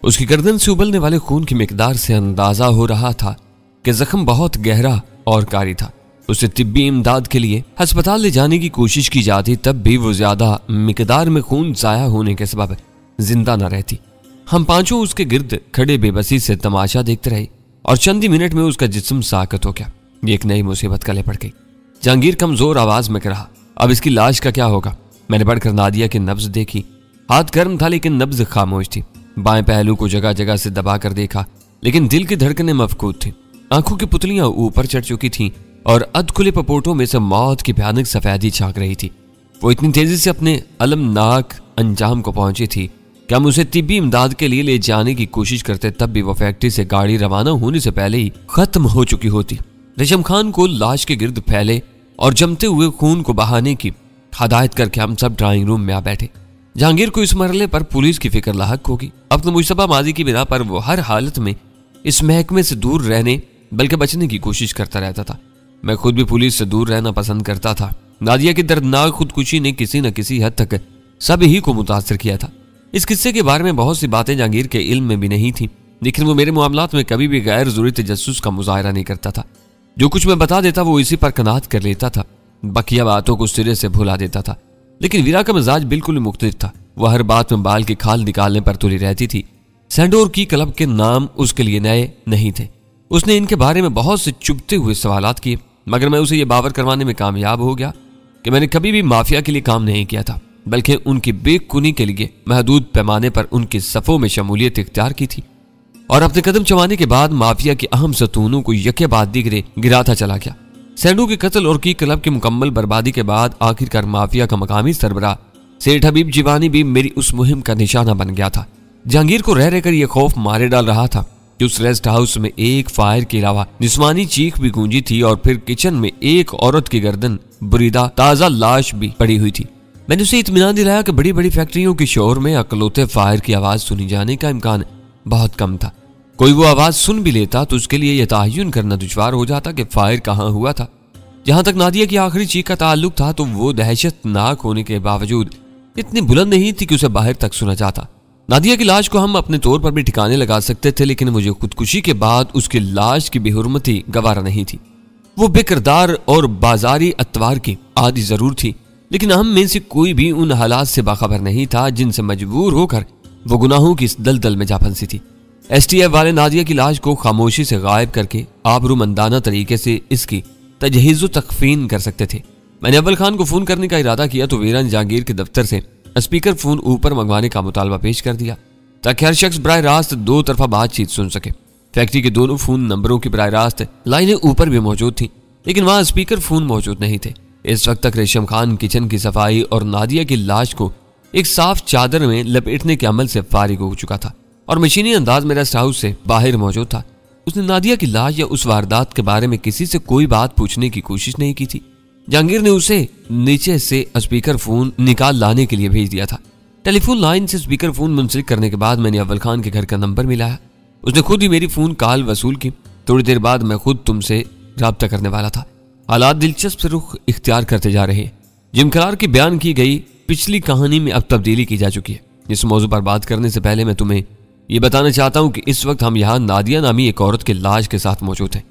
उसकी गर्दन से उबलने वाले खून की मिकदार से अंदाजा हो रहा था कि जख्म बहुत गहरा और कारी था। उसे तिब्बी इमदाद के लिए अस्पताल ले जाने की कोशिश की जाती, तब भी वो ज्यादा मिकदार में खून जाया होने के सबब जिंदा न रहती। हम पांचों उसके गिर्द खड़े बेबसी से तमाशा देखते रहे और चंद ही मिनट में उसका जिस्म साकत हो गया। ये एक नई मुसीबत गले पड़ गई। जहांगीर कमजोर आवाज में कहा, अब इसकी लाश का क्या होगा? मैंने बढ़कर नादिया की नब्ज देखी। हाथ गर्म था लेकिन नब्ज खामोश थी। बाएं पहलू को जगह जगह से दबा कर देखा, लेकिन दिल की धड़कनें मफकूद थी। आंखों की पुतलियां ऊपर चढ़ चुकी थीं और अधखुले पपोटों में से मौत की भयानक सफेदी झांक रही थी। वो इतनी तेजी से अपने अलमनाक अंजाम को पहुंची थी कि हम उसे तिब्बी इमदाद के लिए ले जाने की कोशिश करते, तब भी वो फैक्ट्री से गाड़ी रवाना होने से पहले ही खत्म हो चुकी होती। रेशम खान को लाश के गिर्द फैले और जमते हुए खून को बहाने की हदायत करके हम सब ड्राइंग रूम में आ बैठे। जहांगीर को इस मरहले पर पुलिस की फिक्र लाहक होगी। अपने मुशतबा माजी की बिना पर वो हर हालत में इस महकमे से दूर रहने बल्कि बचने की कोशिश करता रहता था। मैं खुद भी पुलिस से दूर रहना पसंद करता था। नादिया की दर्दनाक खुदकुशी ने किसी न किसी हद तक सभी को मुतासर किया था। इस किस्से के बारे में बहुत सी बातें जहांगीर के इल्म में भी नहीं थी, लेकिन वो मेरे मामलात में कभी भी गैर जरूरी तजस्सुस का मुजाहरा नहीं करता था। जो कुछ मैं बता देता वो इसी पर कनात कर लेता था, बकिया बातों को सिरे से भुला देता था। लेकिन वीरा का मिजाज बिल्कुल ही मुख्तलिफ था। वह हर बात में बाल की खाल निकालने पर तुली रहती थी। सैंडोर की क्लब के नाम उसके लिए नए नहीं थे। उसने इनके बारे में बहुत से चुभते हुए सवालात किए, मगर मैं उसे ये बावर करवाने में कामयाब हो गया कि मैंने कभी भी माफिया के लिए काम नहीं किया था, बल्कि उनकी बेकुनी के लिए महदूद पैमाने पर उनकी सफ़ों में शमूलियत इख्तियार की थी और अपने कदम चमाने के बाद माफिया के अहम सतूनों को यके बाद दिगरे गिराता चला गया। सैंडो के कत्ल और की क्लब की मुकम्मल बर्बादी के बाद आखिरकार माफिया का मकामी सरबराह सेठ हबीब जीवानी भी मेरी उस मुहिम का निशाना बन गया था। जहांगीर को रह रहकर यह खौफ मारे डाल रहा था कि उस रेस्ट हाउस में एक फायर के अलावा जिस्मानी चीख भी गूंजी थी और फिर किचन में एक औरत की गर्दन बुरीदा ताजा लाश भी पड़ी हुई थी। मैंने उसे इत्मीनान दिलाया कि बड़ी बड़ी फैक्ट्रियों के शोर में अकलौते फायर की आवाज सुनी जाने का इम्कान बहुत कम था। कोई वो आवाज सुन भी लेता तो उसके लिए यह तयन करना दुश्वार हो जाता कि फायर कहाँ हुआ था। जहां तक नादिया की आखिरी चीख का ताल्लुक था तो वो दहशतनाक होने के बावजूद इतनी बुलंद नहीं थी कि उसे बाहर तक सुना जाता। नादिया की लाश को हम अपने तौर पर भी ठिकाने लगा सकते थे, लेकिन मुझे खुदकुशी के बाद उसकी लाश की बेहुरमती गवारा नहीं थी। वो बेकिरदार और बाजारी अतवार की आदि जरूर थी, लेकिन हम में से कोई भी उन हालात से बाखबर नहीं था जिनसे मजबूर होकर वो गुनाहों की इस दलदल में जा फंसी थी। एसटीएफ वाले नादिया की लाश को खामोशी से गायब करके आबरूमंदाना तरीके से इसकी तजहीज़ तकफीन कर सकते थे। मैंने अव्वल खान को फोन करने का इरादा किया तो वीरा ने जहांगीर के दफ्तर से स्पीकर फोन ऊपर मंगवाने का मुतालबा पेश कर दिया ताकि हर शख्स बराह रास्त दो तरफा बातचीत सुन सके। फैक्ट्री के दोनों फोन नंबरों की बराह रास्त लाइनें ऊपर भी मौजूद थीं, लेकिन वहां स्पीकर फोन मौजूद नहीं थे। इस वक्त तक रेशम खान किचन की सफाई और नादिया की लाश को एक साफ चादर में लपेटने के अमल से फारिग हो चुका था और मशीनी अंदाज में रेस्ट हाउस से बाहर मौजूद था। उसने नादिया की लाश या उस वारदात के बारे में किसी से कोई बात पूछने की कोशिश नहीं की थी। जहांगीर ने उसे नीचे से स्पीकर फोन निकाल लाने के लिए भेज दिया था। टेलीफोन लाइन से स्पीकर फोन मुंसलिक करने के बाद मैंने अव्वल खान के घर का नंबर मिलाया। उसने खुद ही मेरी फोन कॉल वसूल की। थोड़ी देर बाद मैं खुद तुमसे राब्ता करने वाला था। हालात दिलचस्प रुख इख्तियार करते जा रहे हैं। जिम करार की बयान की गई पिछली कहानी में अब तब्दीली की जा चुकी है। इस मौजू पर बात करने से पहले मैं तुम्हें ये बताना चाहता हूँ कि इस वक्त हम यहाँ नादिया नामी एक औरत की लाश के साथ मौजूद हैं।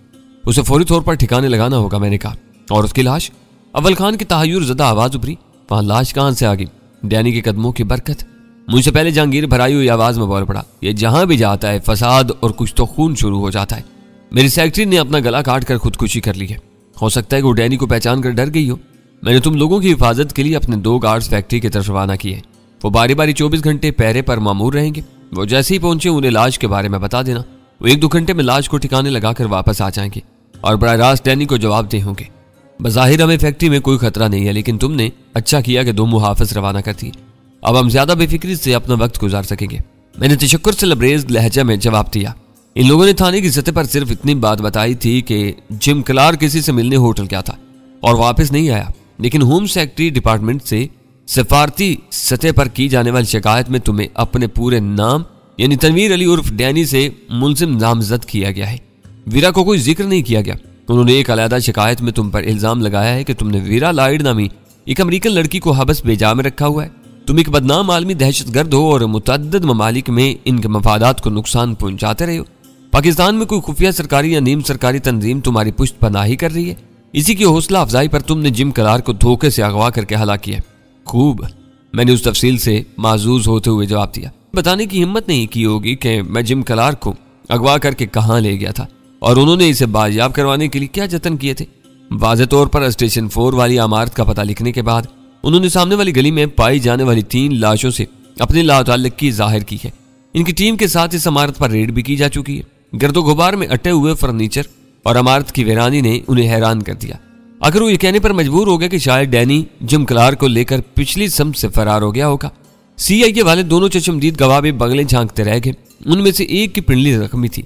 उसे फौरी तौर पर ठिकाने लगाना होगा। मैंने कहा, औरत की लाश? अव्वल खान की तहय्युर ज़दा आवाज उभरी। वहां लाश कहां से आ गई? डैनी के कदमों की बरकत। मुझसे पहले जहांगीर भराई हुई आवाज में बोल पड़ा, ये जहां भी जाता है फसाद और कुछ तो खून शुरू हो जाता है। मेरी सेक्रेटरी ने अपना गला काट कर खुदकुशी कर ली है। हो सकता है कि वो डैनी को पहचान कर डर गई हो। मैंने तुम लोगों की हिफाजत के लिए अपने 2 गार्ड्स फैक्ट्री की तरफ रवाना किए। वो बारी बारी 24 घंटे पहरे पर मामूर रहेंगे। वो जैसे ही पहुंचे उन्हें लाश के बारे में बता देना। वो 1-2 घंटे में लाश को ठिकाने लगाकर वापस आ जाएंगे और बराह रास्त डैनी को जवाब दे होंगे। बज़ाहिर हमें फैक्ट्री में कोई खतरा नहीं है, लेकिन तुमने अच्छा किया कि 2 मुहाफिज रवाना कर दिए। अब हम ज्यादा बेफिक्री से अपना वक्त गुजार सकेंगे। मैंने तशक्कुर से लबरेज लहजा में जवाब दिया। इन लोगों ने थाने की सतह पर सिर्फ इतनी बात बताई थी कि जिम क्लार किसी से मिलने होटल गया था और वापस नहीं आया, लेकिन होम सेक्रेटरी डिपार्टमेंट से सफारती सतह पर की जाने वाली शिकायत में तुम्हें अपने पूरे नाम यानी तनवीर अली उर्फ डैनी से मुलजिम नामजद किया गया है। वीरा को कोई जिक्र नहीं किया गया। उन्होंने एक अलहदा शिकायत में तुम पर इल्जाम लगाया है कि तुमने वीरा लाइड नामी एक अमेरिकन लड़की को हबस बेजा में रखा हुआ है तुम एक बदनाम आलमी दहशतगर्द हो और मुतअद्दिद ममालिक में इनके मफादात को नुकसान पहुंचाते रहे हो। पाकिस्तान में कोई खुफिया सरकारी या नीम सरकारी तंजीम तुम्हारी पुष्ट पनाही कर रही है। इसी की हौसला अफजाई पर तुमने जिम कलार को धोखे से अगवा करके हलाक किया। खूब, मैंने उस तफसील से माजूज होते हुए जवाब दिया। बताने की हिम्मत नहीं की होगी कि मैं जिम कलार को अगवा करके कहाँ ले गया था और उन्होंने इसे बाजियाब करवाने के लिए क्या जतन किए थे। वाज़े तौर पर स्टेशन 4 वाली इमारत का पता लिखने के बाद उन्होंने सामने वाली गली में पाई जाने वाली 3 लाशों से अपनी लाताल्लुकी जाहिर की है। इनकी टीम के साथ इस इमारत पर रेड भी की जा चुकी है। गर्दो गुबार में अटे हुए फर्नीचर और इमारत की वीरानी ने उन्हें हैरान कर दिया। अगर वो ये कहने पर मजबूर हो गया कि शायद डैनी जिम कलार को लेकर पिछली समत से फरार हो गया होगा। सीआईए वाले दोनों चशमदीद गवाह भी बगले झांकते रह गए। उनमें से एक की पिंडली जख्मी थी।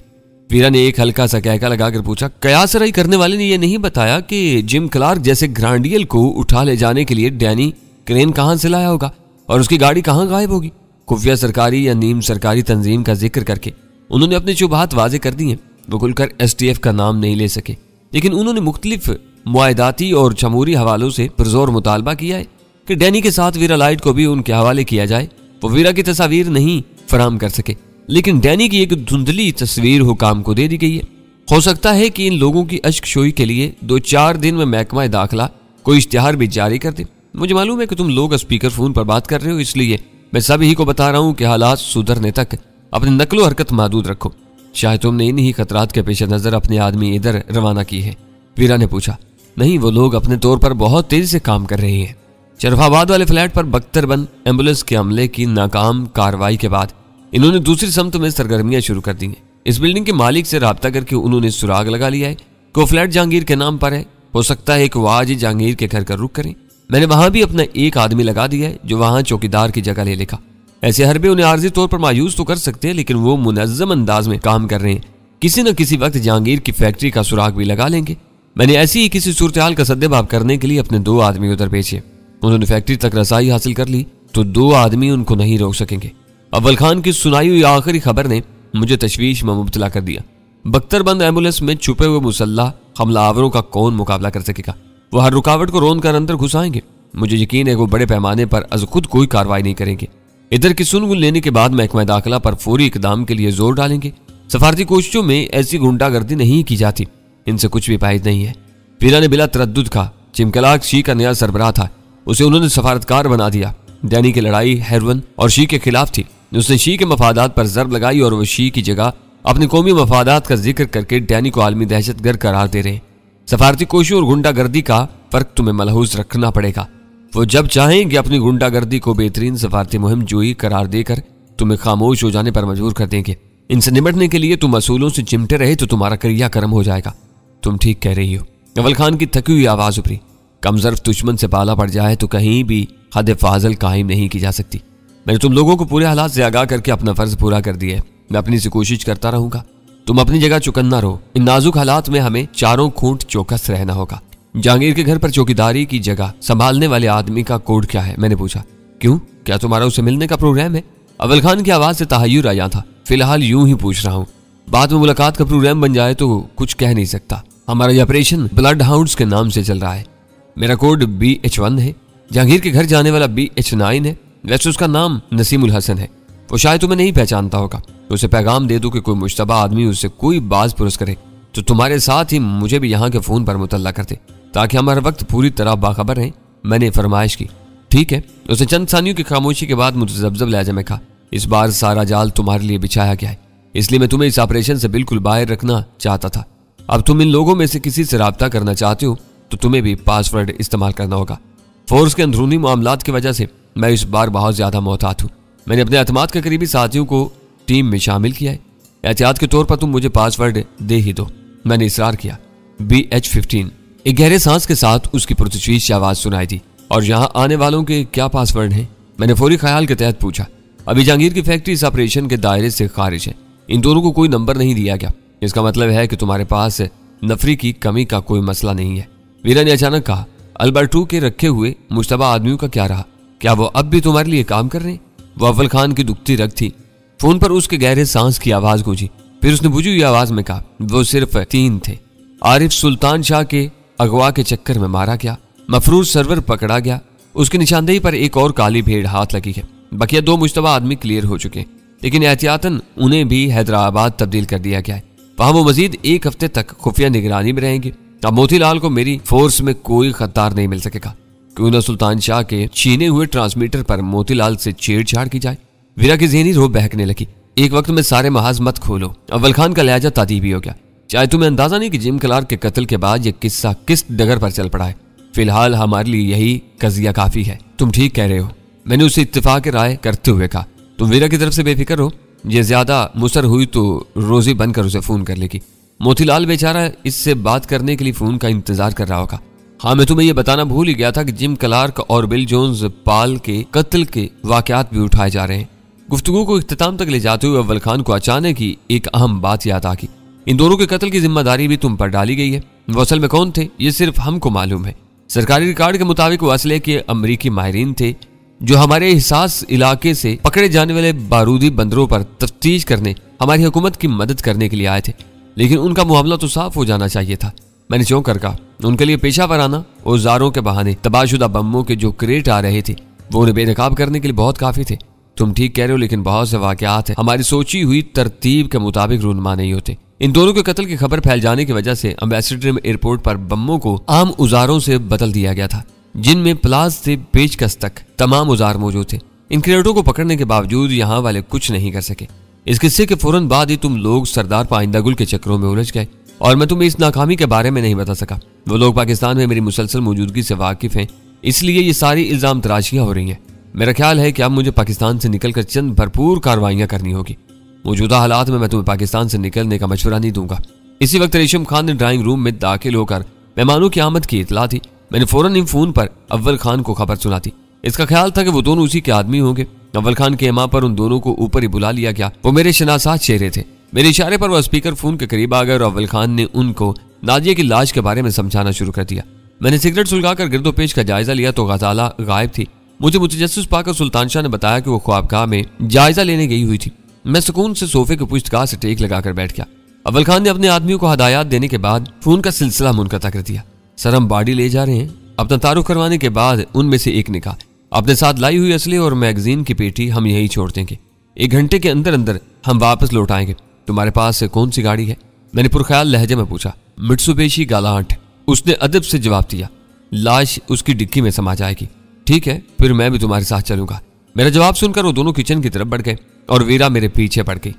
वीरा ने एक हल्का सा कहका लगाकर पूछा, कयासराई करने वाले ने यह नहीं बताया कि जिम क्लार्क जैसे ग्रांडियल को उठा ले जाने के लिए डैनी क्रेन कहां से लाया होगा और उसकी गाड़ी कहां गायब होगी। खुफिया सरकारी या नीम सरकारी तंजीम का जिक्र करके उन्होंने अपने शुबहात वाजे कर दिए। वो खुलकर एसटीएफ का नाम नहीं ले सके, लेकिन उन्होंने मुख्तलिफ मुआहदाती और जमहूरी हवालों से पुरजोर मुतालबा किया है कि डैनी के साथ वीरा लाइट को भी उनके हवाले किया जाए। वो वीरा की तस्वीर नहीं फराम कर सके, लेकिन डैनी की एक धुंधली तस्वीर हुकाम को दे दी गई है। हो सकता है कि इन लोगों की अश्कशोई के लिए 2-4 दिन में महकमा दाखिला कोई इश्तिहार भी जारी कर दे। मुझे मालूम है कि तुम लोग स्पीकर फोन पर बात कर रहे हो, इसलिए मैं सभी को बता रहा हूं कि हालात सुधरने तक अपनी नकलो हरकत महदूद रखो। शायद तुमने इन्हीं खतरात के पेश नजर अपने आदमी इधर रवाना किए हैं। वीरा ने पूछा। नहीं, वो लोग अपने तौर पर बहुत तेजी से काम कर रहे हैं। शरफाबाद वाले फ्लैट पर बख्तरबंद एम्बुलेंस के हमले की नाकाम कार्रवाई के बाद इन्होंने दूसरी समत में सरगर्मियां शुरू कर दी हैं। इस बिल्डिंग के मालिक से राब्ता करके उन्होंने सुराग लगा लिया है कि वो फ्लैट जहांगीर के नाम पर है। हो सकता है कि वो आज ही जहांगीर के घर का रुख करें। मैंने वहां भी अपना एक आदमी लगा दिया है जो वहां चौकीदार की जगह ले लेगा। ऐसे हरबे उन्हें आर्जी तौर पर मायूस तो कर सकते हैं, लेकिन वो मुनज़्ज़म अंदाज में काम कर रहे हैं। किसी न किसी वक्त जहांगीर की फैक्ट्री का सुराग भी लगा लेंगे। मैंने ऐसी ही किसी सूरत हाल का सद्देबाब करने के लिए अपने 2 आदमी उधर भेजे। उन्होंने फैक्ट्री तक रसाई हासिल कर ली तो 2 आदमी उनको नहीं रोक सकेंगे। अव्वल खान की सुनाई हुई आखिरी खबर ने मुझे तशवीश में मुब्तला कर दिया। बख्तरबंद एम्बुलेंस में छुपे हुए मुसल्लाह हमलावरों का कौन मुकाबला कर सकेगा। वो हर रुकावट को रोन कर अंदर घुस आएंगे। मुझे यकीन है वो बड़े पैमाने पर अज खुद कोई कार्रवाई नहीं करेंगे। इधर की सुनगुन लेने के बाद महकमा दाखिला पर फौरी इकदाम के लिए जोर डालेंगे। सफारती कोशिशों में ऐसी गुंडागर्दी नहीं की जाती, इनसे कुछ भी फायदा नहीं है। वीरा ने बिला तरद्दुद कहा। चिमकलाक शी का नया सरबराह था, उसे उन्होंने सफारतकार बना दिया। डैनी की लड़ाई हेरवन और शी के खिलाफ थी। उसने शी के मफादात पर जरब लगाई और वो शी की जगह अपने कौमी मफादात का जिक्र करके डैनी को आलमी दहशतगर्द करार दे रहे हैं। सफारती कोशिशों और गुंडागर्दी का फर्क तुम्हें मलहूज रखना पड़ेगा। वो जब चाहेंगे अपनी गुंडागर्दी को बेहतरीन सफारती मुहिम जोई करार देकर तुम्हें खामोश हो जाने पर मजबूर कर देंगे। इनसे निपटने के लिए तुम असूलों से चिमटे रहे तो तुम्हारा क्रिया कर्म हो जाएगा। तुम ठीक कह रही हो। अव्वल खान की थकी हुई आवाज उभरी। कमजोर दुश्मन से पाला पड़ जाए तो कहीं भी हद फाजल कायम नहीं की जा सकती। मैंने तुम लोगों को पूरे हालात से आगाह करके अपना फर्ज पूरा कर दिया है। मैं अपनी से कोशिश करता रहूंगा। तुम अपनी जगह चुकन्ना रहो। इन नाजुक हालात में हमें चारों खूंट चौकस रहना होगा। जहांगीर के घर पर चौकीदारी की जगह संभालने वाले आदमी का कोड क्या है? मैंने पूछा। क्यों, क्या तुम्हारा उससे मिलने का प्रोग्राम है? अव्वल खान की आवाज से तहय्युर आया था। फिलहाल यूं ही पूछ रहा हूँ, बाद में मुलाकात का प्रोग्राम बन जाए तो कुछ कह नहीं सकता। हमारा ये ऑपरेशन ब्लड हाउंड्स के नाम से चल रहा है। मेरा कोड BH1 है। जहांगीर के घर जाने वाला BH9 है। वैसे उसका नाम नसीमुल हसन है। वो शायद तुम्हें नहीं पहचानता होगा। उसे पैगाम दे दो कि कोई मुश्तबा आदमी उससे कोई बाज पुरस करे तो तुम्हारे साथ ही मुझे भी यहाँ के फोन पर मुतल्ला कर दे, ताकि हम हर वक्त पूरी तरह बाखबर रहें। मैंने फरमाइश की। ठीक है। उसे चंद सानियों की खामोशी के बाद मुतज़ब्ज़ब लहजे में कहा, इस बार सारा जाल तुम्हारे लिए बिछाया गया है, इसलिए मैं तुम्हें इस ऑपरेशन से बिल्कुल बाहर रखना चाहता था। अब तुम इन लोगों में से किसी से राब्ता करना चाहते हो तो तुम्हें भी पासवर्ड इस्तेमाल करना होगा। फोर्स के अंदरूनी मामलात की वजह से मैं इस बार बहुत ज्यादा मोहतात हूँ। मैंने अपने एतमाद के करीबी साथियों को टीम में शामिल किया है। एहतियात के तौर पर तुम मुझे पासवर्ड दे ही दो। मैंने इसरार किया। BH15। एक गहरे सांस के साथ उसकी पुरतशवीश आवाज सुनाई दी। और यहाँ आने वालों के क्या पासवर्ड हैं? मैंने फौरी ख्याल के तहत पूछा। अभी जहांगीर की फैक्ट्री इस ऑपरेशन के दायरे से खारिज है। इन दोनों को कोई नंबर नहीं दिया गया। इसका मतलब है कि तुम्हारे पास नफरी की कमी का कोई मसला नहीं है। वीरा ने अचानक कहा। अल्बर्टो के रखे हुए मुश्तबा आदमियों का क्या रहा? क्या वो अब भी तुम्हारे लिए काम कर रहे हैं? वो अव्वल खान की दुखती रग थी। फोन पर उसके गहरे सांस की आवाज गूंजी। फिर उसने बुझी हुई आवाज में कहा, वो सिर्फ 3 थे। आरिफ सुल्तान शाह के अगवा के चक्कर में मारा गया, मफरूज सरवर पकड़ा गया, उसकी निशानदेही पर एक और काली भेड़ हाथ लगी है। बकिया 2 मुश्तबा आदमी क्लियर हो चुके हैं, लेकिन एहतियातन उन्हें भी हैदराबाद तब्दील कर दिया गया है। वहां वो मजीद 1 हफ्ते तक खुफिया निगरानी में रहेंगे। अब मोतीलाल को मेरी फोर्स में कोई खतरा नहीं मिल सकेगा। क्यों न सुल्तान शाह के छीने हुए ट्रांसमीटर पर मोतीलाल से छेड़छाड़ की जाए। वीरा की ज़हनी रो बहकने लगी। एक वक्त में सारे महाज मत खोलो। अव्वल खान का लहजा तादीबी हो गया। चाहे तुम्हें अंदाजा नहीं कि जिम क्लार्क के कत्ल के बाद यह किस्सा किस डगर पर चल पड़ा है। फिलहाल हमारे लिए यही कजिया काफी है। तुम ठीक कह रहे हो, मैंने उसे इत्तेफाक राय करते हुए कहा। तुम वीरा की तरफ से बेफिक्र हो, ये ज्यादा मुसर हुई तो रोजी बनकर उसे फोन कर लेगी। मोतीलाल बेचारा इससे बात करने के लिए फोन का इंतजार कर रहा होगा। हाँ, मैं तुम्हें यह बताना भूल ही गया था कि जिम क्लार्क और बिल जोन्स पाल के कत्ल के वाकयात भी उठाए जा रहे हैं। गुफ्तगू को इख्तिताम तक ले जाते हुए अव्वल खान को अचानक ही एक अहम बात याद आ गई। इन दोनों के कत्ल की जिम्मेदारी भी तुम पर डाली गई है। वो असल में कौन थे ये सिर्फ हमको मालूम है। सरकारी रिकॉर्ड के मुताबिक वो असले के अमरीकी माहिरीन थे जो हमारे हिसास इलाके से पकड़े जाने वाले बारूदी बंदरों पर तफ्तीश करने हमारी हुकूमत की मदद करने के लिए आए थे। लेकिन उनका मामला तो साफ हो जाना चाहिए था। मैंने चौंक कर कहा, उनके लिए पेशा वराना औजारों के बहाने तबाहशुदा बमों के जो क्रेट आ रहे थे वो उन्हें बेनकाब करने के लिए बहुत काफी थे। तुम ठीक कह रहे हो, लेकिन बहुत से वाकयात हैं हमारी सोची हुई तरतीब के मुताबिक रूनमा नहीं होते। इन दोनों के कत्ल की खबर फैल जाने की वजह से एम्बेसडर एयरपोर्ट पर बमों को आम औजारों से बदल दिया गया था, जिनमें प्लास से पेचकस तक तमाम औजार मौजूद थे। इन क्रेटों को पकड़ने के बावजूद यहाँ वाले कुछ नहीं कर सके। इस किस्से के फौरन बाद ही तुम लोग सरदार पाइंदा गुल के चक्रों में उलझ गए और मैं तुम्हें इस नाकामी के बारे में नहीं बता सका। वो लोग पाकिस्तान में मेरी मुसलसल मौजूदगी से वाकिफ हैं, इसलिए ये सारी इल्जाम तराशियां हो रही हैं। मेरा ख्याल है कि अब मुझे पाकिस्तान से निकलकर चंद भरपूर कार्रवाइयां करनी होगी। मौजूदा हालात में मैं तुम्हें पाकिस्तान से निकलने का मशवरा नहीं दूंगा। इसी वक्त रेशम खान ने ड्राइंग रूम में दाखिल होकर मेहमानों की आमद की इतला थी। मैंने फौरन इन फोन पर अव्वल खान को खबर सुना थी। इसका ख्याल था कि वो दोनों उसी के आदमी होंगे। अव्वल खान के इमा पर उन दोनों को ऊपर ही बुला लिया गया। वो मेरे शनासात चेहरे थे। मेरे इशारे पर वह स्पीकर फोन के करीब आ गए और अव्वल खान ने उनको नाजिया की लाश के बारे में समझाना शुरू कर दिया। मैंने सिगरेट सुलगाकर गिरदोपेश का जायजा लिया तो गजाला गायब थी। मुझे मुतजस्सिस पाकर सुल्तान शाह ने बताया कि वो ख्वाबगाह में जायजा लेने गई हुई थी। मैं सुकून से सोफे के पुश्तगाह से टेक लगाकर बैठ गया। अव्वल खान ने अपने आदमियों को हदायत देने के बाद फोन का सिलसिला मुनक़ता कर दिया। सर, हम बाड़ी ले जा रहे हैं। अपना तारुफ करवाने के बाद उनमें से एक ने कहा, अपने साथ लाई हुई असले और मैगजीन की पेटी हम यहीं छोड़ देंगे। 1 घंटे के अंदर अंदर हम वापस लौट आएंगे। तुम्हारे पास कौन सी गाड़ी है? मैंने पुरख्याल लहजे में पूछा। मित्सुबिशी गालांट, उसने अदब से जवाब दिया। लाश उसकी डिक्की में समा जाएगी। ठीक है, फिर मैं भी तुम्हारे साथ चलूंगा। मेरा जवाब सुनकर वो दोनों किचन की तरफ बढ़ गए और वीरा मेरे पीछे पड़ गई।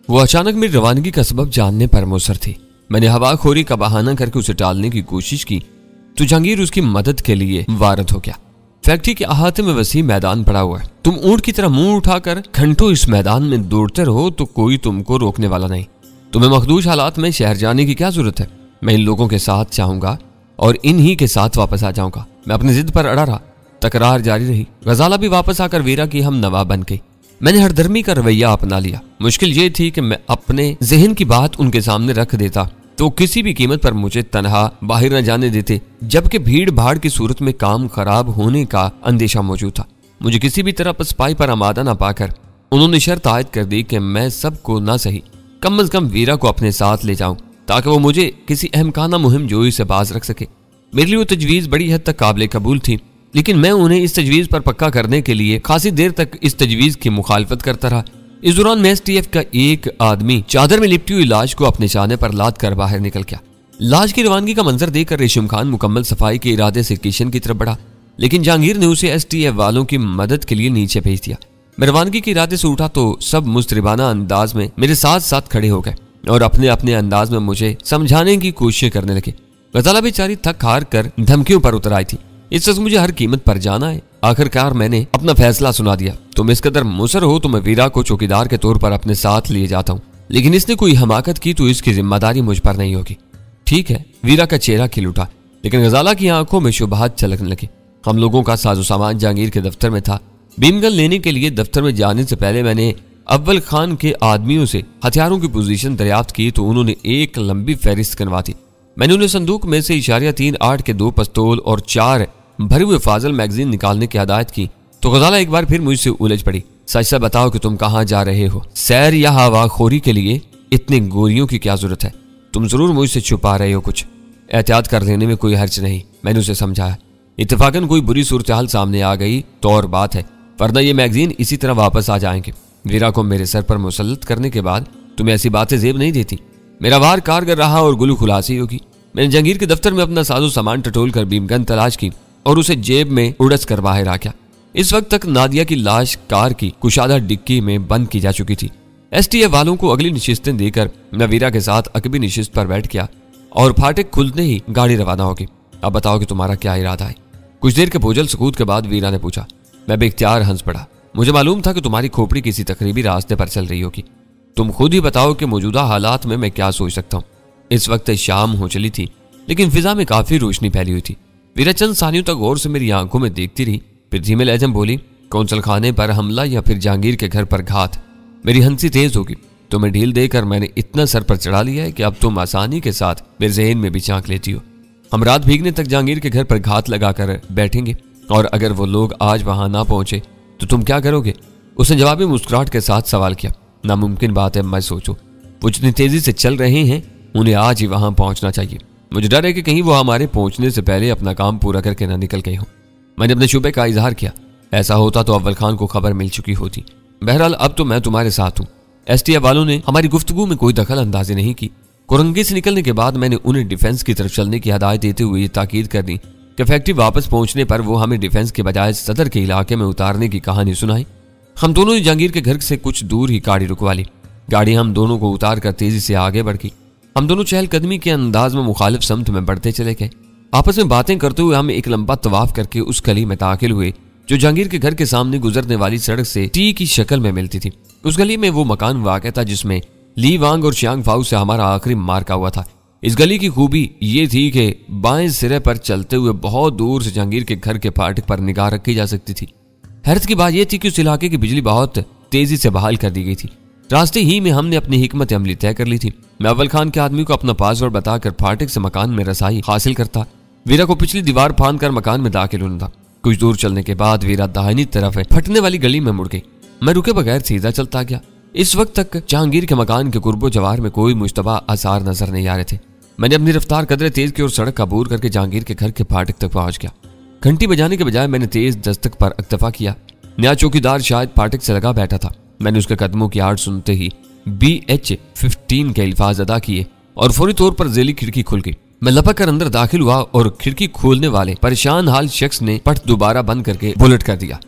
वो अचानक मेरी रवानगी का सबब जानने पर मुसर थी। मैंने हवाखोरी का बहाना करके उसे टालने की कोशिश की तो जहांगीर उसकी मदद के लिए वारद हो गया। फैक्ट्री के अहाते में वसी मैदान पड़ा हुआ है। तुम ऊंट की तरह मुंह उठाकर घंटों इस मैदान में दौड़ते रहो तो कोई तुमको रोकने वाला नहीं। तुम्हें मखदूश हालात में शहर जाने की क्या जरूरत है? मैं इन लोगों के साथ चाहूंगा और इन्हीं के साथ वापस आ जाऊंगा। मैं अपनी जिद पर अड़ा रहा। तकरार जारी रही। गजाला भी वापस आकर वीरा की हम नवा बन गई। मैंने हरदर्मी का रवैया अपना लिया। मुश्किल ये थी कि मैं अपने जहन की बात उनके सामने रख देता तो किसी भी कीमत पर मुझे तनहा बाहर न जाने देते, जबकि भीड़ भाड़ की सूरत में काम खराब होने का अंदेशा मौजूद था। मुझे किसी भी तरह स्पाई पर आमादा न पाकर उन्होंने शर्त आयद कर दी कि मैं सबको ना सही कम अज कम वीरा को अपने साथ ले जाऊं ताकि वो मुझे किसी अहमकाना मुहिम जोई से बाज रख सके। मेरे लिए वो तजवीज़ बड़ी हद तक काबिल कबूल थी, लेकिन मैं उन्हें इस तजवीज़ पर पक्का करने के लिए खासी देर तक इस तजवीज़ की मुखालफत करता रहा। इस दौरान में STF का एक आदमी चादर में लिपटी हुई लाश को अपने चाने पर लाद कर बाहर निकल गया। लाश की रवानगी का मंजर देखकर रेशम खान मुकम्मल सफाई के इरादे से किचन की तरफ बढ़ा, लेकिन जहांगीर ने उसे STF वालों की मदद के लिए नीचे भेज दिया। मैं रवानगी के इरादे से उठा तो सब मुस्तरिबाना अंदाज में मेरे साथ साथ खड़े हो गए और अपने अपने अंदाज में मुझे समझाने की कोशिश करने लगे। गजाला बेचारी थक हार कर धमकियों पर उतर आई थी। इस वक्त मुझे हर कीमत पर जाना है। आखिरकार मैंने अपना फैसला सुना दिया। तुम इस कदर मुसर हो तो मैं वीरा को चौकीदार के तौर पर अपने साथ लिए जाता हूँ, लेकिन इसने कोई हमाकत की तो इसकी जिम्मेदारी मुझ पर नहीं होगी। ठीक है। वीरा का चेहरा खिल उठा, लेकिन गजाला की आंखों में शुबहात छलकने लगे। हम लोगों का साजो सामान जहांगीर के दफ्तर में था। भीमगन लेने के लिए दफ्तर में जाने से पहले मैंने अव्वल खान के आदमियों से हथियारों की पोजीशन दरियाफ्त की तो उन्होंने एक लंबी फहरिस्त करवा दी। मैंने उन्हें संदूक में से 3.8 के 2 पिस्तौल और 4 भरे हुए फाजल मैगजीन निकालने की हदायत की तो गजाला एक बार फिर मुझसे उलझ पड़ी। सच सच बताओ कि तुम कहाँ जा रहे हो? सैर या हवाखोरी के लिए इतने गोलियों की क्या जरूरत है? तुम जरूर मुझसे छुपा रहे हो कुछ। एहतियात कर लेने में कोई हर्ज नहीं, मैंने उसे समझाया। इत्तेफाकन कोई बुरी सूरत हाल सामने आ गई तो और बात है, वरना ये मैगजीन इसी तरह वापस आ जाएंगे। वीरा को मेरे सर पर मुसल्लत करने के बाद तुम्हें ऐसी बातें जेब नहीं देती। मेरा वार कारगर रहा और गुलू खुलासी होगी। मैंने जहांगीर के दफ्तर में अपना साजो सामान टटोल कर भीमगन तलाश की और उसे जेब में उड़स कर बाहर आ गया। इस वक्त तक नादिया की लाश कार की कुशादा डिक्की में बंद की जा चुकी थी। एसटीएफ वालों को अगली नशिस्तें देकर मैं वीरा के साथ अकबी नशिस्त पर बैठ गया और फाटक खुलते ही गाड़ी रवाना होगी। अब बताओ कि तुम्हारा क्या इरादा है? कुछ देर के बोझल सुकूत के बाद वीरा ने पूछा। मैं बेख्तियार हंस पड़ा। मुझे मालूम था कि तुम्हारी खोपड़ी किसी तकरीबी रास्ते पर चल रही होगी। तुम खुद ही बताओ कि मौजूदा हालात में मैं क्या सोच सकता हूँ। इस वक्त शाम हो चली थी, लेकिन फिजा में काफी रोशनी फैली हुई थी। वीरा चंद सानियों तक गौर से मेरी आंखों में देखती रही, फिर धीमे लहजे में बोली, कौंसल खाने पर हमला या फिर जहांगीर के घर पर घात? मेरी हंसी तेज होगी। तुम्हें ढील देकर मैंने इतना सर पर चढ़ा लिया है कि अब तुम आसानी के साथ मेरे जहन में भी झांक लेती हो। हम रात भीगने तक जहांगीर के घर पर घात लगाकर बैठेंगे और अगर वो लोग आज वहां ना पहुंचे तो तुम क्या करोगे? उसने जवाबी मुस्कुराहट के साथ सवाल किया। नामुमकिन बात है, मैं सोचो। वो जितनी तेजी से चल रहे हैं उन्हें आज ही वहां पहुंचना चाहिए। मुझे डर है कि कहीं वो हमारे पहुंचने से पहले अपना काम पूरा करके ना निकल गए हों। मैंने अपने शुबे का इजहार किया। ऐसा होता तो अव्वल खान को खबर मिल चुकी होती। बहरहाल अब तो मैं तुम्हारे साथ हूँ। एसटीएफ वालों ने हमारी गुफ्तगू में कोई दखल अंदाजी नहीं की। कोरंगी से निकलने के बाद मैंने उन्हें डिफेंस की तरफ चलने की हदायत देते हुए ये ताकीद कर दी कि फैक्ट्री वापस पहुंचने पर वो हमें डिफेंस के बजाय सदर के इलाके में उतारने की कहानी सुनाई। हम दोनों ने जहांगीर के घर से कुछ दूर ही गाड़ी रुकवा ली। गाड़ी हम दोनों को उतार कर तेजी से आगे बढ़ गई। हम दोनों चहलकदमी के अंदाज में मुखालिफ समत में बढ़ते चले गए। आपस में बातें करते हुए हम एक लंबा तवाफ करके उस गली में दाखिल हुए जो जहांगीर के घर के सामने गुजरने वाली सड़क से टी की शक्ल में मिलती थी। उस गली में वो मकान वाक़ था जिसमें ली वांग और श्यांग फाउ से हमारा आखिरी मार्का हुआ था। इस गली की खूबी ये थी कि बाएं सिरे पर चलते हुए बहुत दूर से जहांगीर के घर के फाटक पर निगाह रखी जा सकती थी। हैरत की बात यह थी कि उस इलाके की बिजली बहुत तेजी से बहाल कर दी गई थी। रास्ते ही में हमने अपनी हिकमत अमली तय कर ली थी। मैं अव्वल खान के आदमी को अपना पासवर्ड बताकर फाटक से मकान में रसाई हासिल करता। वीरा को पिछली दीवार फांद कर मकान में दाखिल होना था। कुछ दूर चलने के बाद वीरा दाहिनी तरफ फटने वाली गली में मुड़ गई। मैं रुके बगैर सीधा चलता गया। इस वक्त तक जहांगीर के मकान के कुर्बो जवार में कोई मुश्तबा आसार नजर नहीं आ रहे थे। मैंने अपनी रफ्तार कदरे तेज की और सड़क का अबूर करके जहांगीर के घर के फाटक तक पहुंच गया। घंटी बजाने के बजाय मैंने तेज दस्तक पर इक्तफा किया। नया चौकीदार शायद फाटक से लगा बैठा था। मैंने उसके कदमों की आड़ सुनते ही BH-15 के अल्फाज अदा किए और फौरी तौर पर जेली खिड़की खुल गई। मैं लपक कर अंदर दाखिल हुआ और खिड़की खोलने वाले परेशान हाल शख्स ने पट दोबारा बंद करके बुलेट कर दिया।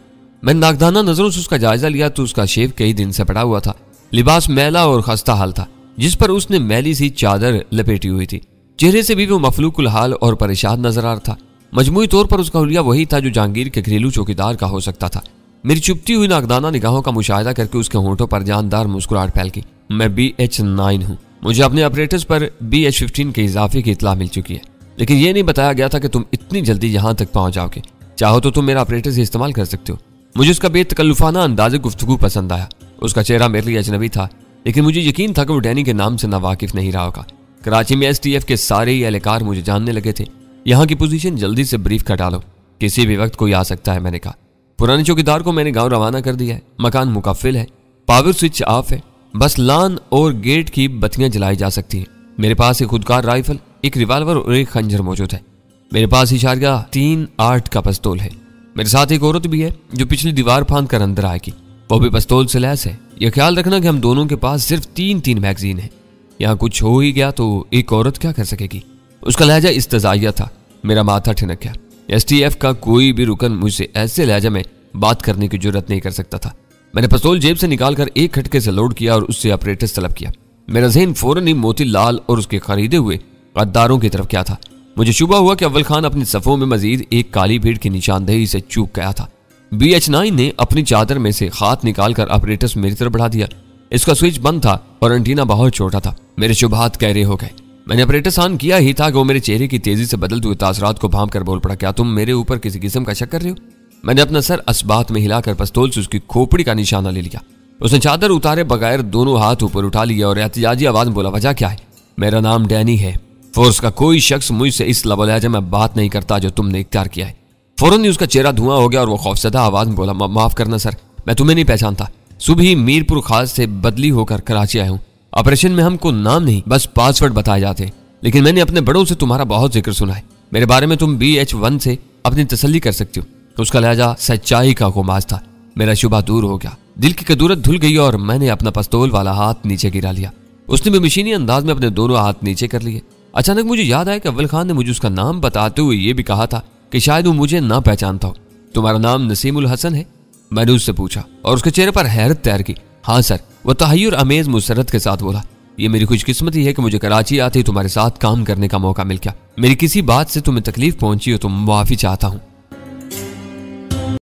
मैंने नागदाना नजरों से उसका जायजा लिया तो उसका शेव कई दिन से पड़ा हुआ था। लिबास मैला और खस्ता हाल था, जिस पर उसने मैली सी चादर लपेटी हुई थी। चेहरे से भी वो मफलूकुल हाल और परेशान नजर आ रहा था। मजमूई तौर पर उसका हुलिया वही था जो जहांगीर के घरेलू चौकीदार का हो सकता था। मेरी चुपती हुई नागदाना निगाहों का मुशाहिदा करके उसके होंठों पर जानदार मुस्कुराहट फैल गई। मैं BH-9 हूँ। मुझे अपने ऑपरेटर्स पर BH-15 के इजाफे की इत्तला मिल चुकी है, लेकिन यह नहीं बताया गया था कि तुम इतनी जल्दी यहाँ तक पहुंच जाओगे। चाहो तो तुम मेरा ऑपरेटर से इस्तेमाल कर सकते हो। मुझे उसका बेतकल्लुफाना अंदाज़े गुफ्तगू पसंद आया। उसका चेहरा मेरे लिए अजनबी था, लेकिन मुझे यकीन था कि वो डैनी के नाम से नावाकिफ नहीं रहा होगा। कराची में STF के सारे ही एहलकार मुझे जानने लगे थे। यहाँ की पोजीशन जल्दी से ब्रीफ कर डालो, किसी भी वक्त कोई आ सकता है। मैंने कहा। पुराने चौकीदार को मैंने गांव रवाना कर दिया है। मकान मुकफ्फिल है, पावर स्विच ऑफ है, बस लान और गेट की बत्तियां जलाई जा सकती हैं। मेरे पास एक खुदकार राइफल, एक रिवाल्वर और एक खंजर मौजूद है। मेरे पास इशारा 3-8 का पिस्तौल है। मेरे साथ एक औरत भी है जो पिछली दीवार फांद कर अंदर आएगी। वो भी पिस्तौल से लैस है। यह ख्याल रखना कि हम दोनों के पास सिर्फ 3 मैगजीन है। यहाँ कुछ हो ही गया तो एक औरत क्या कर सकेगी। उसका लहजा इस्तजाइया था। मेरा माथा ठिनक गया। STF का कोई भी रुकन मुझसे ऐसे लहजा में बात करने की जुर्रत नहीं कर सकता था। मैंने पिस्तौल जेब से निकालकर एक खटके से लोड किया और उससे ऑपरेटर तलब किया। मेरा ज़हन फौरन ही मोती लाल और उसके खरीदे हुए गद्दारों की तरफ क्या था। मुझे शुबा हुआ कि अव्वल खान अपनी सफ़ों में मजीद एक काली भीड़ की निशानदेही से चूक गया था। BH-9 ने अपनी चादर में से हाथ निकालकर ऑपरेटर्स मेरी तरफ बढ़ा दिया। इसका स्विच बंद था और एंटीना बहुत छोटा था। मेरे शुबहात गहरे हो गए। मैंने ऑपरेटर ऑन किया ही था कि वो मेरे चेहरे की तेजी से बदलते हुए तासरात को भांप कर बोल पड़ा, क्या तुम मेरे ऊपर किसी किस्म का शक कर रहे हो? मैंने अपना सर असबात में हिलाकर पिस्तौल से उसकी खोपड़ी का निशाना ले लिया। उसने चादर उतारे बगैर दोनों हाथ ऊपर उठा लिया और एहतिजाजी आवाज में बोला, वजह क्या है? मेरा नाम डैनी है। फोर्स का कोई शख्स मुझसे इस लबलहजा में बात नहीं करता जो तुमने इख्तियार किया है। फौरन ही उसका चेहरा धुआं हो गया और वो खौफजदा आवाज में बोला, माफ करना सर, मैं तुम्हें नहीं पहचानता। सुबह ही मीरपुर खास से बदली होकर कराची आया हूँ। ऑपरेशन में हमको नाम नहीं बस पासवर्ड बताए जाते, लेकिन मैंने अपने बड़ों से तुम्हारा बहुत जिक्र सुना है। मेरे बारे में तुम BH-1 से अपनी तसल्ली कर सकती हूँ। उसका लहजा सच्चाई का गुमाज था। मेरा शुबा दूर हो गया, दिल की कदूरत धुल गई और मैंने अपना पिस्तौल वाला हाथ नीचे गिरा लिया। उसने भी मशीनी अंदाज में अपने दोनों हाथ नीचे कर लिए। अचानक मुझे याद आया कि अव्वल खान ने मुझे उसका नाम बताते हुए ये भी कहा था कि शायद वो मुझे ना पहचानता हो। तुम्हारा नाम नसीमुल हसन है? मैंने उससे पूछा और उसके चेहरे पर हैरत तैर की। हाँ सर, वह तहय्युर अमेज मुसरत के साथ बोला। ये मेरी खुशकिस्मती है कि मुझे कराची आते ही तुम्हारे साथ काम करने का मौका मिल गया। मेरी किसी बात से तुम्हें तकलीफ पहुंची हो तो माफी चाहता हूँ।